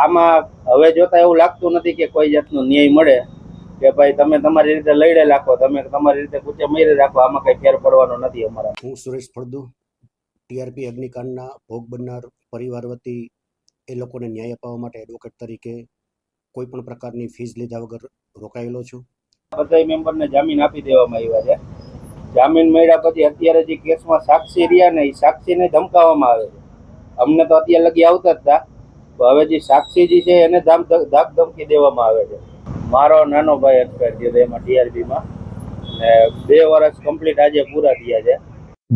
આમાં હવે જોતા એવું લાગતું નથી કે કોઈ જાતનો ન્યાય મળે કે ભાઈ તમે તમારી રીતે લડે રાખો, તમે તમારી રીતે કૂચે મરી રાખો, આમાં કઈ ફેર પડવાનો નથી અમારા. હું સુરેશ ફળદુ, ટીઆરપી અગ્નિકાંડના ભોગ બનનાર પરિવાર વતી એ લોકોને ન્યાય અપાવવા માટે એડવોકેટ તરીકે કોઈ પણ પ્રકારની ફીસ લીધા વગર રોકાયેલો છું. બધા મેમ્બરને જામીન આપી દેવામાં આવ્યા છે. જામીન મળ્યા પછી અત્યારે જે કેસમાં સાક્ષી રહ્યા ને એ સાક્ષીને ધમકાવવામાં આવે છે. અમને તો અત્યારે લગી આવતા જ હતા, હવે જે સાક્ષી જે છે એને ધાક ધમકી દેવામાં આવે છે. મારો નાનો ભાઈ એક્સપાયર થયો એમાં ટીઆરપીમાં, ને 2 વર્ષ કમ્પ્લીટ આજે પૂરા થયા છે.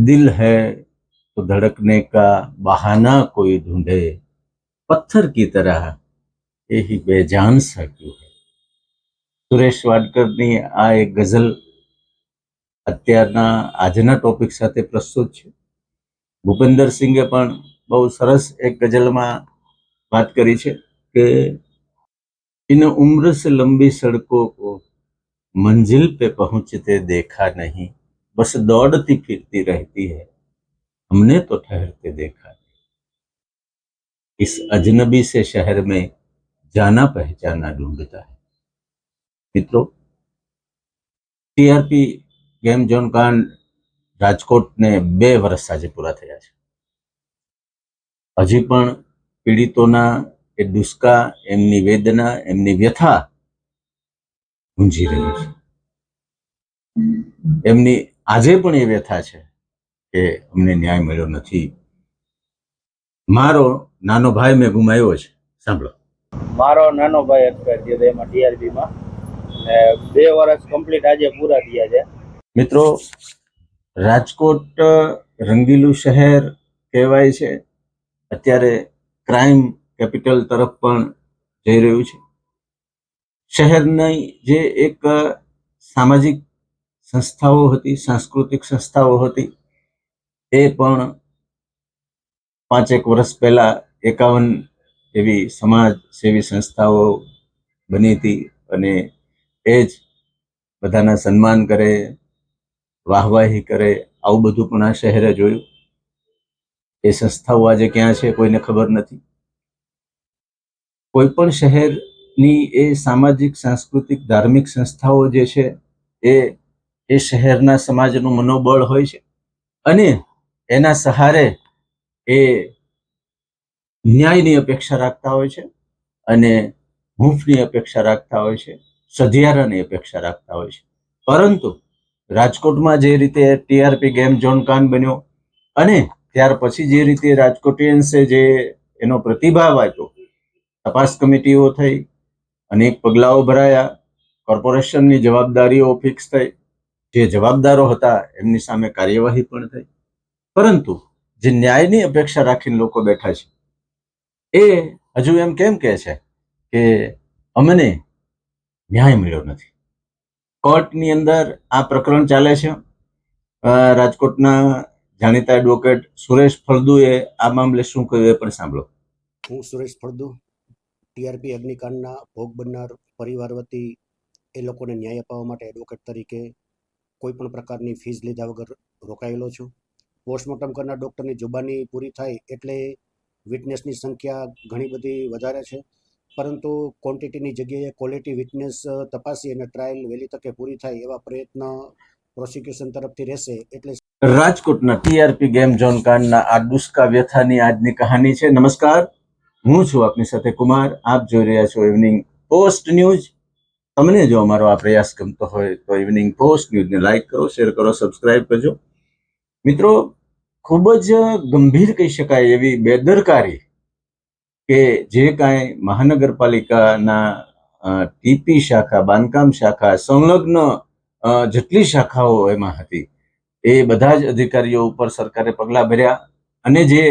दिल है तो धड़कने का बहाना कोई ढूंढे, पत्थर की तरह यही बेजान सा क्यों है. સુરેશ વાડકરની આ એક ગઝલ અત્યારના આજના ટોપિક સાથે પ્રસ્તુત છે. ભૂપેન્દ્ર સિંઘે પણ બહુ સરસ એક ગઝલમાં વાત કરી છે કે इन उम्र से लंबी सड़कों को मंजिल पे पहुंचते देखा नहीं, बस दौड़ती फिरती रहती है, हमने तो ठहरते देखा नहीं. इस अजनबी से शहर में जाना पहचाना ढूंढता है. मित्रों, टीआरपी गेम जोन कांड રાજકોટને 2 વર્ષ આજે પૂરા થયા છે. હજી પણ પીડિતોના એ દુષ્કા, એમની વેદના, એમની વ્યથા ગુંજી રહી છે. એમની આજે પણ એ વ્યથા છે કે અમને ન્યાય મળ્યો નથી. મારો નાનો ભાઈ મેં ગુમાવ્યો છે. સાંભળો. મારો નાનો ભાઈ એક્સપાયર થયો એમાં ટીઆરપીમાં, ને 2 વર્ષ કમ્પ્લીટ આજે પૂરા થયા છે. મિત્રો, રાજકોટ રંગીલું શહેર કહેવાય છે. અત્યારે ક્રાઇમ કેપિટલ તરફ પણ જઈ રહ્યું છે. શહેરની જે એક સામાજિક સંસ્થાઓ હતી, સાંસ્કૃતિક સંસ્થાઓ હતી, એ પણ 5-1 વર્ષ પહેલા 51 એવી સમાજ સેવી સંસ્થાઓ બની હતી અને એ જ બધાના સન્માન કરે, વાહવાહી કરે, આવું બધું પણ આ શહેરે જોયું. એ સંસ્થાઓ આજે ક્યાં છે કોઈને ખબર નથી. કોઈ પણ શહેરની એ સામાજિક, સાંસ્કૃતિક, ધાર્મિક સંસ્થાઓ જે છે એ શહેરના સમાજનું મનોબળ હોય છે અને એના સહારે એ ન્યાયની અપેક્ષા રાખતા હોય છે અને હૂંફની અપેક્ષા રાખતા હોય છે, સધિયારાની અપેક્ષા રાખતા હોય છે. પરંતુ રાજકોટમાં જે રીતે ટીઆરપી ગેમ ઝોન કાંડ બન્યો અને ત્યાર પછી જે રીતે રાજકોટિયન્સે જે એનો પ્રતિભાવ આપ્યો, તપાસ કમિટીઓ થઈ, અનેક પગલાઓ ભરાયા, કોર્પોરેશનની જવાબદારીઓ ફિક્સ થઈ, જે જવાબદારો હતા એમની સામે કાર્યવાહી પણ થઈ. પરંતુ જે ન્યાયની અપેક્ષા રાખીને લોકો બેઠા છે એ હજુ એમ કેમ કહે છે કે અમને ન્યાય મળ્યો નથી. કોર્ટની અંદર આ પ્રકરણ ચાલે છે. રાજકોટના જાણીતા એડવોકેટ સુરેશ ફળદુએ આ મામલે શું કહ્યું એ પણ સાંભળો. હું સુરેશ ફળદુ, ટીઆરપી અગ્નિકાંડના ભોગ બનનાર પરિવાર વતી એ લોકોને ન્યાય અપાવવા માટે એડવોકેટ તરીકે કોઈ પણ પ્રકારની ફીસ લીધા વગર રોકાયેલો છું. પોસ્ટમોર્ટમ કરનાર ડૉક્ટરની જુબાની પૂરી થાય એટલે વિટનેસની સંખ્યા ઘણી બધી વધારે છે, પરંતુ ક્વોન્ટિટીની જગ્યાએ ક્વોલિટી વિટનેસ તપાસી અને ટ્રાયલ વહેલી તકે પૂરી થાય એવા પ્રયત્ન પ્રોસિક્યુશન તરફથી રહેશે. એટલે રાજકોટના ટીઆરપી ગેમ ઝોન કાંડના આ દુષ્કા વ્યથાની આજની કહાની છે. નમસ્કાર, હું છું આપની સાથે કુમાર. આપ જોઈ રહ્યા છો ઇવનિંગ પોસ્ટ ન્યૂઝ. તમને જો અમારો આ પ્રયાસ ગમતો હોય તો ઇવનિંગ પોસ્ટ ન્યૂઝને લાઈક કરો, શેર કરો, સબસ્ક્રાઇબ કરજો. મિત્રો, ખૂબ જ ગંભીર કહી શકાય એવી બેદરકારી કે જે કાંઈ મહાનગરપાલિકાના ટીપી શાખા, બાંધકામ શાખા, સંલગ્ન જેટલી શાખાઓ એમાં હતી એ બધા જ અધિકારીઓ ઉપર સરકારે પગલાં ભર્યા અને જે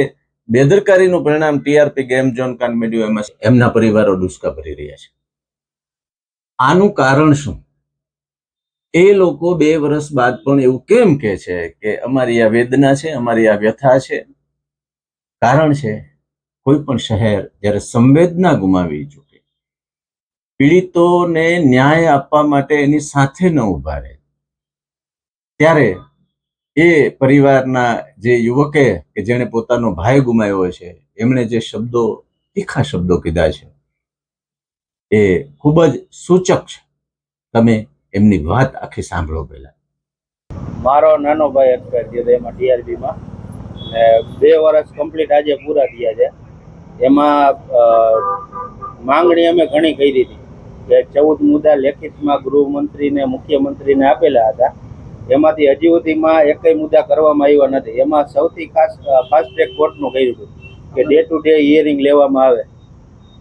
બેદરકારીનું પરિણામ ટીઆરપી ગેમ ઝોન કાંડ મળ્યું એમાં એમના પરિવારો દુષ્કા ભરી રહ્યા છે. આનું કારણ શું? એ લોકો 2 વર્ષ બાદ પણ એવું કેમ કહે છે કે અમારી આ વેદના છે, અમારી આ વ્યથા છે? કારણ છે, કોઈ પણ શહેર જ્યારે સંવેદના ગુમાવી ચૂકે, પીડિતોને ન્યાય આપવા માટે એની સાથે ન ઉભા રહે, ત્યારે એ પરિવારના જે યુવકે કે જેણે પોતાનો ભાઈ ગુમાવ્યો છે, એમણે જે શબ્દો, તીખા શબ્દો કીધા છે, એ ખૂબ જ સૂચક છે. તમે એમની વાત આખી સાંભળો પહેલા. મારો નાનો ભાઈ એક્સપાયર થયો હતો એમાં ટીઆરપીમાં, ને 2 વર્ષ કમ્પ્લીટ આજે પૂરા થયા છે. એમાં માંગણી અમે ઘણી કરી હતી કે 14 મુદ્દા લેખિતમાં ગૃહમંત્રીને મુખ્યમંત્રીને આપેલા હતા. એમાંથી હજી સુધીમાં એકય મુદ્દા કરવામાં આવ્યા નથી. એમાં સૌથી ખાસ ફાસ્ટ ટ્રેક કોર્ટનું કર્યું હતું કે ડે ટુ ડે હિયરિંગ લેવામાં આવે.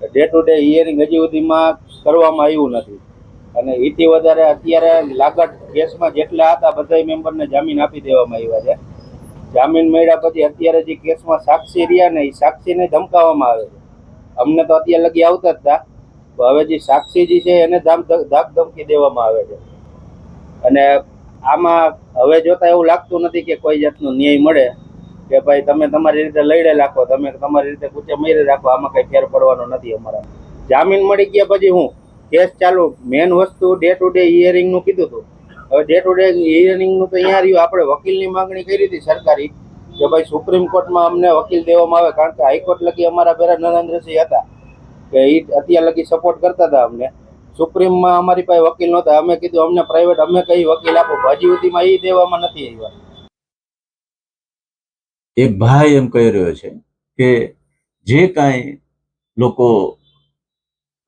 ડે ટુ ડે હિયરિંગ હજી સુધીમાં કરવામાં આવ્યું નથી. અને એથી વધારે અત્યારે લાગત કેસમાં જેટલા હતા બધા મેમ્બરને જામીન આપી દેવામાં આવ્યા છે. જામીન મળ્યા પછી અત્યારે જે કેસમાં સાક્ષી રહ્યા ને એ સાક્ષીને ધમકાવવામાં આવે છે. અમને તો અત્યારે લગી આવતા જ હતા, હવે જે સાક્ષી જે છે એને ધાક ધમકી દેવામાં આવે છે. અને આમાં હવે જોતા એવું લાગતું નથી કે કોઈ જાતનો ન્યાય મળે, કે ભાઈ તમે તમારી રીતે લડે રાખો, તમે તમારી રીતે કૂચે મરી રાખો, આમાં કઈ ફેર પડવાનો નથી અમારા. જામીન મળી ગયા પછી હું કેસ ચાલુ, મેન વસ્તુ ડે ટુ ડે હિયરિંગ નું કીધું હતું. હવે ડે ટુ ડે હિયરિંગ નું તો અહીંયા રહ્યું. આપણે વકીલની માંગણી કરી હતી સરકારી કે ભાઈ સુપ્રીમ કોર્ટમાં અમને વકીલ દેવામાં આવે, કારણ કે હાઈકોર્ટ લગી અમારા પેલા નરેન્દ્રસિંહ હતા કે એ અત્યાર લગી સપોર્ટ કરતા હતા અમને. સુપ્રીમમાં અમારી પાસે વકીલ નહોતા. અમે કીધું અમને પ્રાઇવેટ અમે કઈ વકીલ આપો, હજી સુધીમાં એ દેવામાં નથી આવ્યા. એક ભાઈ એમ કહી રહ્યો છે કે જે કાંઈ લોકો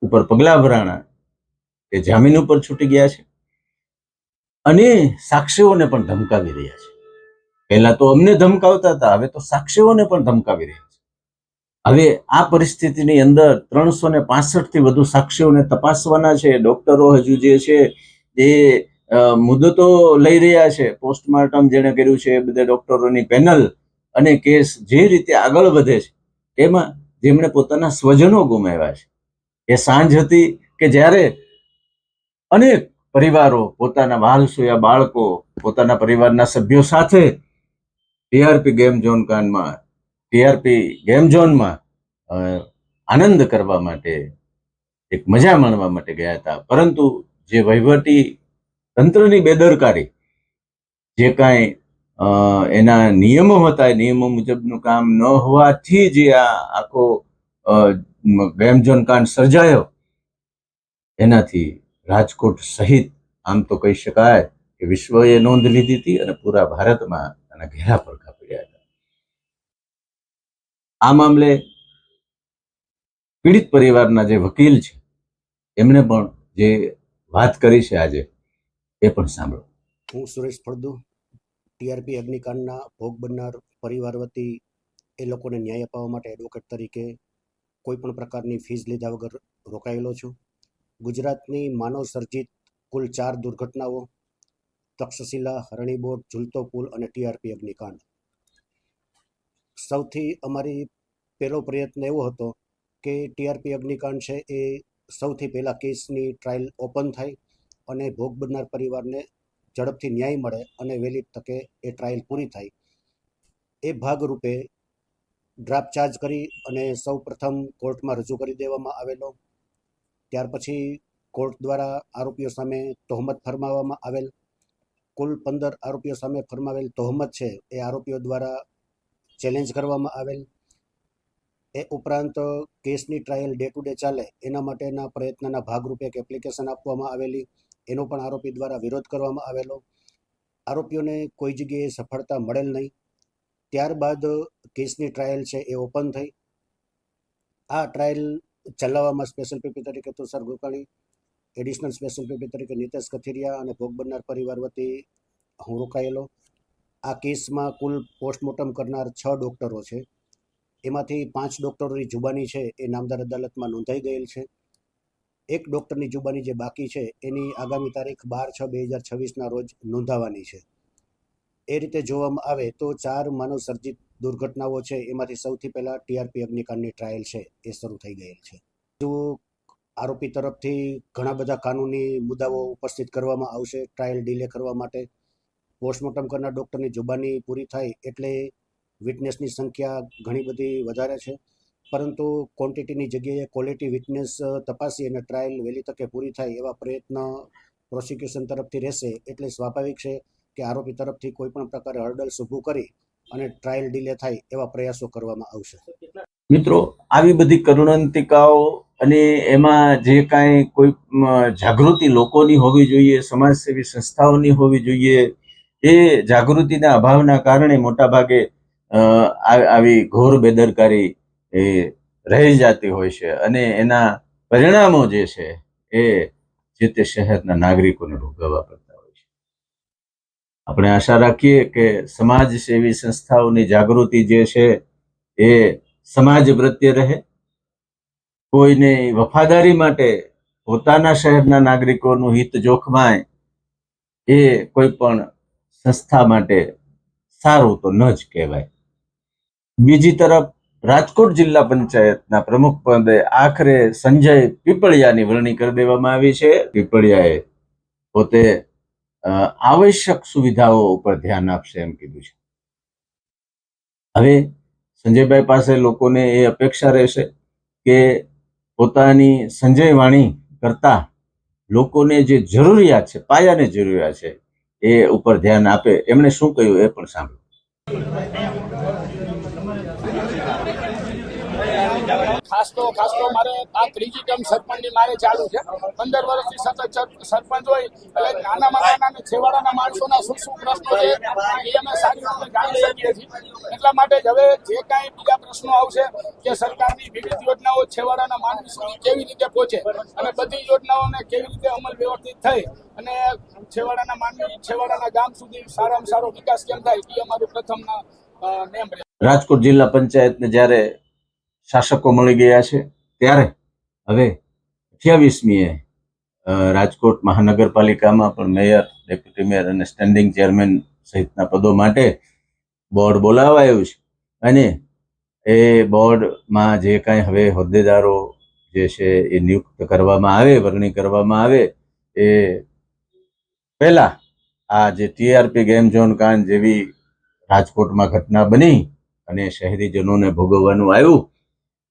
ઉપર પગલાં ભરાણા એ જામીન ઉપર છૂટી ગયા છે અને સાક્ષીઓને પણ ધમકાવી રહ્યા છે. પહેલા તો અમને ધમકાવતા હતા, હવે તો સાક્ષીઓને પણ ધમકાવી રહ્યા છે. હવે આ પરિસ્થિતિની અંદર 365 થી વધુ સાક્ષીઓને તપાસવાના છે. ડોક્ટરો હજુ જે છે એ મુદતો લઈ રહ્યા છે. પોસ્ટમોર્ટમ જેણે કર્યું છે એ બધા ડોક્ટરોની પેનલ, અને કેસ જે રીતે આગળ વધે છે એમાં જેમણે પોતાના સ્વજનો ગુમાવ્યા છે, એ સાંજ હતી કે જ્યારે અનેક પરિવારો પોતાના વાલસુયા બાળકો પોતાના પરિવારના સભ્યો સાથે ટીઆરપી ગેમ ઝોનમાં આનંદ કરવા માટે, એક મજા માણવા માટે ગયા હતા. પરંતુ જે વહીવટી તંત્રની બેદરકારી, જે કાંઈ એના નિયમો હતા એ નિયમો મુજબનું કામ ન હોવાથી જે આ આખો ગેમ ઝોન કાંડ સર્જાયો, એનાથી રાજકોટ સહિત આમ તો કહી શકાય કે વિશ્વએ નોંધ લીધી હતી અને પૂરા ભારતમાં આના ઘેરા પડઘા પડ્યા હતા. આ મામલે પીડિત પરિવારના જે વકીલ છે એમણે પણ જે વાત કરી છે આજે, એ પણ સાંભળો. હું સુરેશ ફળદુ, ટીઆરપી અગ્નિકાંડના ભોગ બનનાર પરિવાર વતી એ લોકોને ન્યાય અપાવવા માટે એડવોકેટ તરીકે કોઈ પણ પ્રકારની ફીસ લીધા વગર રોકાયેલો છું. ગુજરાતની માનવ સર્જિત કુલ 4 દુર્ઘટનાઓ, તક્ષશિલા, હરણીબોટ, ઝૂલતો પુલ અને ટીઆરપી અગ્નિકાંડ. સૌથી અમારી પહેલો પ્રયત્ન એવો હતો કે ટીઆરપી અગ્નિકાંડ છે એ સૌથી પહેલાં કેસની ટ્રાયલ ઓપન થાય અને ભોગ બનનાર પરિવારને ઝડપથી ન્યાય મળે અને વહેલી તકે એ ટ્રાયલ પૂરી થાય. એ ભાગરૂપે ડ્રાફ્ટ ચાર્જ કરી અને સૌ પ્રથમ કોર્ટમાં રજૂ કરી દેવામાં આવેલો. ત્યાર પછી કોર્ટ દ્વારા આરોપીઓ સામે તહોમત ફરમાવવામાં આવેલ. કુલ 15 આરોપીઓ સામે ફરમાવેલ તહોમત છે એ આરોપીઓ દ્વારા ચેલેન્જ કરવામાં આવેલ. એ ઉપરાંત કેસની ટ્રાયલ ડે ટુ ડે ચાલે એના માટેના પ્રયત્નના ભાગરૂપે એક એપ્લિકેશન આપવામાં આવેલી, એનો પણ આરોપી દ્વારા વિરોધ કરવામાં આવેલો. આરોપીઓને કોઈ જગ્યાએ સફળતા મળેલ નહીં. ત્યારબાદ કેસની ટ્રાયલ છે એ ઓપન થઈ. આ ટ્રાયલ ચલાવવામાં સ્પેશિયલ પીપી તરીકે Tushar Gokani, additional special PP તરીકે નિતેશ કથિરિયા અને ભોગ બનનાર પરિવાર વતી હું રોકાયેલો. આ કેસમાં કુલ પોસ્ટમોર્ટમ કરનાર 6 ડૉક્ટરો છે. એમાંથી 5 ડૉક્ટરોની જુબાની છે એ નામદાર અદાલતમાં નોંધાઈ ગયેલ છે. એક ડૉક્ટરની જુબાની જે બાકી છે એની આગામી તારીખ 12/6/2026ના રોજ નોંધાવાની છે. એ રીતે જોવામાં આવે તો 4 માનવ સર્જિત દુર્ઘટનાઓ છે એમાંથી સૌથી પહેલાં ટીઆરપી અગ્નિકાંડની ટ્રાયલ છે એ શરૂ થઈ ગયેલ છે. જો આરોપી તરફથી ઘણા બધા કાનૂની મુદ્દાઓ ઉપસ્થિત કરવામાં આવશે ટ્રાયલ ડીલે કરવા માટે. પોસ્ટમોર્ટમ કરનાર ડૉક્ટરની જુબાની પૂરી થાય એટલે વિટનેસની સંખ્યા ઘણી બધી વધારે છે, પરંતુ ક્વોન્ટિટીની જગ્યાએ ક્વોલિટી વિટનેસ તપાસી અને ટ્રાયલ વહેલી તકે પૂરી થાય એવા પ્રયત્ન પ્રોસિક્યુશન તરફથી રહેશે. એટલે સ્વાભાવિક છે કે આરોપી તરફથી કોઈ પણ પ્રકારે હર્ડલ્સ ઊભું કરી અને ટ્રાયલ ડીલે થાય એવા પ્રયાસો કરવામાં આવશે. મિત્રો, આવી બધી કરુણાંતિકાઓ અને એમાં જે કાંઈ કોઈ જાગૃતિ લોકોની હોવી જોઈએ, સમાજસેવી સંસ્થાઓની હોવી જોઈએ, એ જાગૃતિના અભાવના કારણે મોટાભાગે આવી ઘોર બેદરકારી એ રહી જતી હોય છે અને એના પરિણામો જે છે એ જે તે શહેરના નાગરિકોને ભોગવવા પડતા હોય છે. આપણે આશા રાખીએ કે સમાજ સેવી સંસ્થાઓની જાગૃતિ જે છે એ સમાજ પ્રત્યે રહે, કોઈને વફાદારી માટે પોતાના શહેરના નાગરિકોનું હિત જોખમાય એ કોઈ પણ સંસ્થા માટે સારું તો ન જ કહેવાય. બીજી તરફ રાજકોટ જિલ્લા પંચાયતના પ્રમુખ પદે આખરે સંજય પીપળિયાની વરણી કરી દેવામાં આવી છે. પીપળિયાએ પોતે આવશ્યક સુવિધાઓ ઉપર ધ્યાન આપશે એમ કીધું છે. હવે સંજયભાઈ પાસે લોકોને એ અપેક્ષા રહેશે કે પોતાની સંજય વાણી કરતા લોકોને જે જરૂરિયાત છે, પાયાની જરૂરિયાત છે, એ ઉપર ધ્યાન આપે. એમણે શું કહ્યું એ પણ સાંભળો. ખાસ તો મારે આ ત્રીજી ટર્મ સરપંચની મારે ચાલુ છે. 15 વર્ષથી સતત સરપંચ હોય એટલે નાનામાં નાના છેવાડાના માણસોના શું પ્રશ્નો છે એ અમે સારી રીતે જાણી શકીએ છીએ. એટલા માટે જ હવે જે કાંઈ બીજા પ્રશ્નો આવશે કે સરકારની વિવિધ યોજનાઓ છેવાડાના માનવી સુધી કેવી રીતે પહોંચે અને બધી યોજનાઓને કેવી રીતે અમલ વ્યવસ્થિત થઈ અને છેવાડાના માનવી છેવાડાના ગામ સુધી સારામાં સારો વિકાસ કેમ થાય એ અમારું પ્રથમ નેમ રહે. રાજકોટ જિલ્લા પંચાયતને જ્યારે શાસકો મળી ગયા છે ત્યારે હવે 28મીએ રાજકોટ મહાનગરપાલિકામાં પણ મેયર, ડેપ્યુટી મેયર અને સ્ટેન્ડિંગ ચેરમેન સહિતના પદો માટે બોર્ડ બોલાવાયું છે અને એ બોર્ડમાં જે કાંઈ હવે હોદ્દેદારો જે છે એ નિયુક્ત કરવામાં આવે, વરણી કરવામાં આવે એ પહેલા આ જે ટીઆરપી ગેમ ઝોન કાંડ જેવી રાજકોટમાં ઘટના બની અને શહેરીજનોને ભોગવવાનું આવ્યું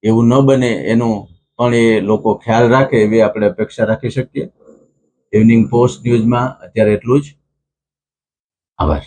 એવું ન બને એનો પણ એ લોકો ખ્યાલ રાખે એવી આપણે અપેક્ષા રાખી શકીએ. ઇવનિંગ પોસ્ટ ન્યૂઝમાં અત્યારે એટલું જ. આભાર.